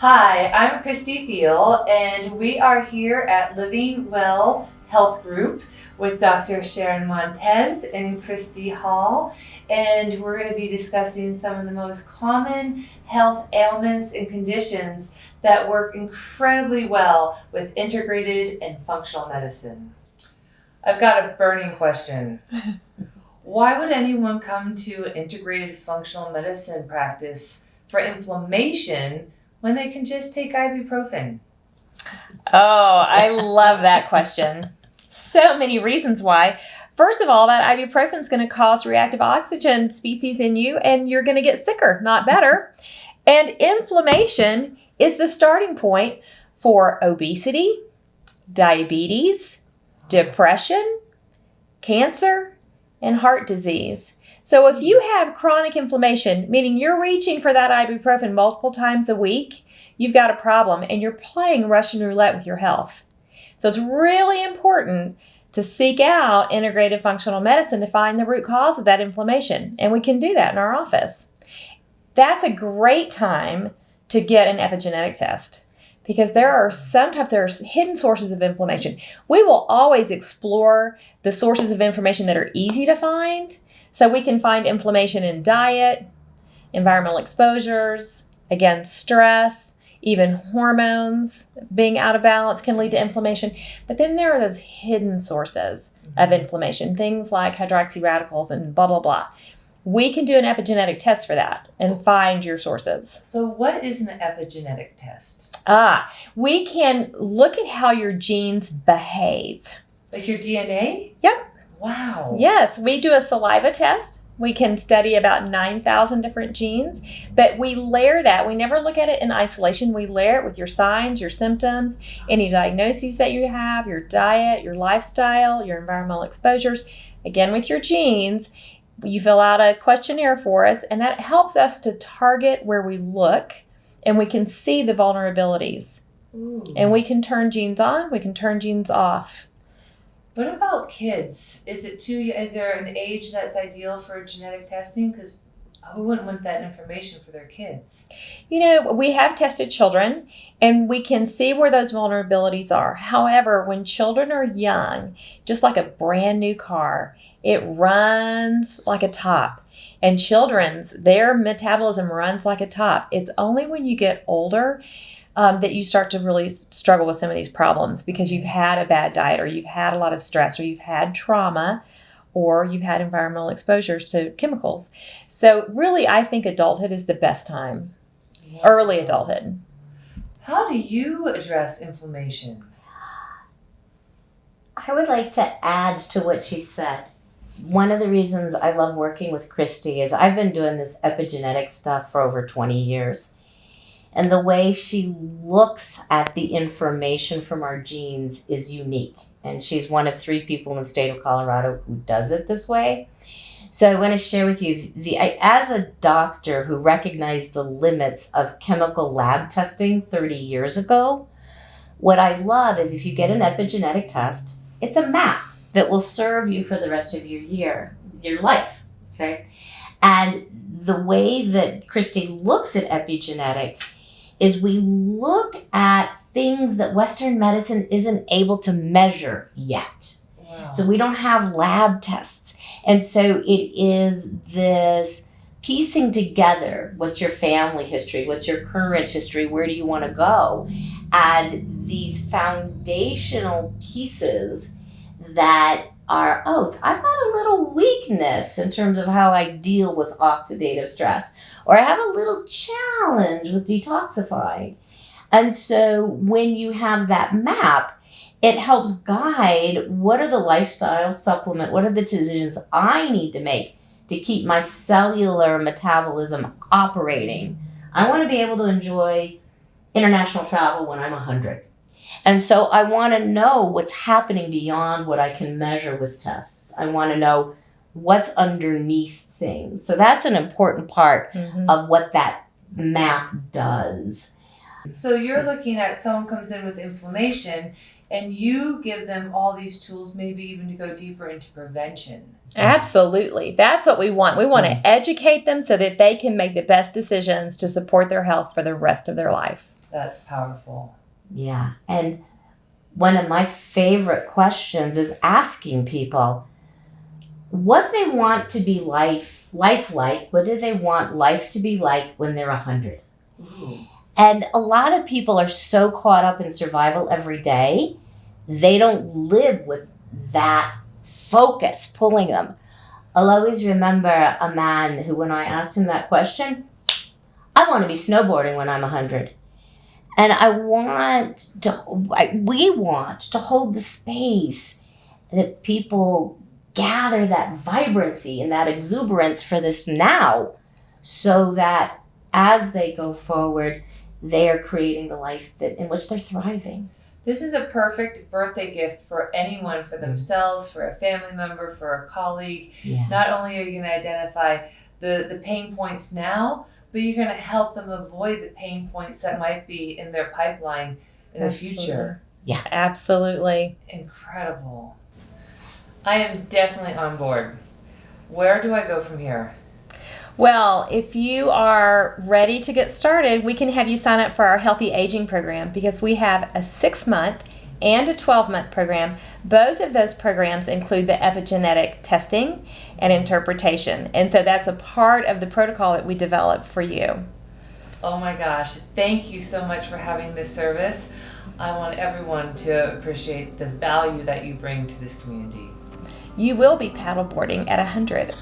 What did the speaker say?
Hi, I'm Kristy Thiel, and we are here at Living Well Health Group with Dr. Sharon Montes and Kristy Hall, and we're going to be discussing some of the most common health ailments and conditions that work incredibly well with integrated and functional medicine. I've got a burning question. Why would anyone come to an integrated functional medicine practice for inflammation when they can just take ibuprofen? Oh, I love that question. So many reasons why. First of all, that ibuprofen is going to cause reactive oxygen species in you, and you're going to get sicker, not better. And inflammation is the starting point for obesity, diabetes, depression, cancer, and heart disease. So if you have chronic inflammation, meaning you're reaching for that ibuprofen multiple times a week, you've got a problem and you're playing Russian roulette with your health. So it's really important to seek out integrated functional medicine to find the root cause of that inflammation. And we can do that in our office. That's a great time to get an epigenetic test because sometimes there are hidden sources of inflammation. We will always explore the sources of inflammation that are easy to find. So we can find inflammation in diet, environmental exposures, again, stress, even hormones being out of balance can lead to inflammation. But then there are those hidden sources of inflammation, things like hydroxyradicals and blah, blah, blah. We can do an epigenetic test for that and find your sources. So what is an epigenetic test? We can look at how your genes behave. Like your DNA? Yep. Wow. Yes, we do a saliva test. We can study about 9,000 different genes, but we layer that. We never look at it in isolation. We layer it with your signs, your symptoms, any diagnoses that you have, your diet, your lifestyle, your environmental exposures. Again, with your genes, you fill out a questionnaire for us, and that helps us to target where we look, and we can see the vulnerabilities. Ooh. And we can turn genes on, we can turn genes off. What about kids? Is there an age that's ideal for genetic testing? Because who wouldn't want that information for their kids? We have tested children and we can see where those vulnerabilities are. However, when children are young, just like a brand new car, it runs like a top. And their metabolism runs like a top. It's only when you get older that you start to really struggle with some of these problems because you've had a bad diet or you've had a lot of stress or you've had trauma or you've had environmental exposures to chemicals. So really, I think adulthood is the best time, early adulthood. How do you address inflammation? I would like to add to what she said. One of the reasons I love working with Kristy is I've been doing this epigenetic stuff for over 20 years. And the way she looks at the information from our genes is unique. And she's one of 3 people in the state of Colorado who does it this way. So I want to share with you, as a doctor who recognized the limits of chemical lab testing 30 years ago, what I love is if you get an epigenetic test, it's a map that will serve you for the rest of your life, okay? And the way that Kristy looks at epigenetics is we look at things that Western medicine isn't able to measure yet. Wow. So we don't have lab tests. And so it is this piecing together, what's your family history, what's your current history, where do you want to go? And these foundational pieces that are, I've got a little weakness in terms of how I deal with oxidative stress, or I have a little challenge with detoxifying. And so when you have that map, it helps guide what are the lifestyle supplement, what are the decisions I need to make to keep my cellular metabolism operating. I want to be able to enjoy international travel when I'm 100. And so I want to know what's happening beyond what I can measure with tests. I want to know what's underneath things. So that's an important part of what that map does. So you're looking at someone comes in with inflammation and you give them all these tools, maybe even to go deeper into prevention. Absolutely. That's what we want. We want to educate them so that they can make the best decisions to support their health for the rest of their life. That's powerful. Yeah. And one of my favorite questions is asking people what they want to be life like. What do they want life to be like when they're 100? Ooh. And a lot of people are so caught up in survival every day, they don't live with that focus pulling them. I'll always remember a man who, when I asked him that question, I want to be snowboarding when I'm 100. And we want to hold the space that people gather that vibrancy and that exuberance for this now, so that as they go forward, they are creating the life in which they're thriving. This is a perfect birthday gift for anyone, for themselves, for a family member, for a colleague. Yeah. Not only are you going to identify the pain points now, but you're going to help them avoid the pain points that might be in their pipeline in the future. Yeah. Absolutely. Incredible. I am definitely on board. Where do I go from here? Well, if you are ready to get started, we can have you sign up for our Healthy Aging program, because we have a 6-month and a 12-month program. Both of those programs include the epigenetic testing and interpretation. And so that's a part of the protocol that we developed for you. Oh my gosh, thank you so much for having this service. I want everyone to appreciate the value that you bring to this community. You will be paddleboarding at 100.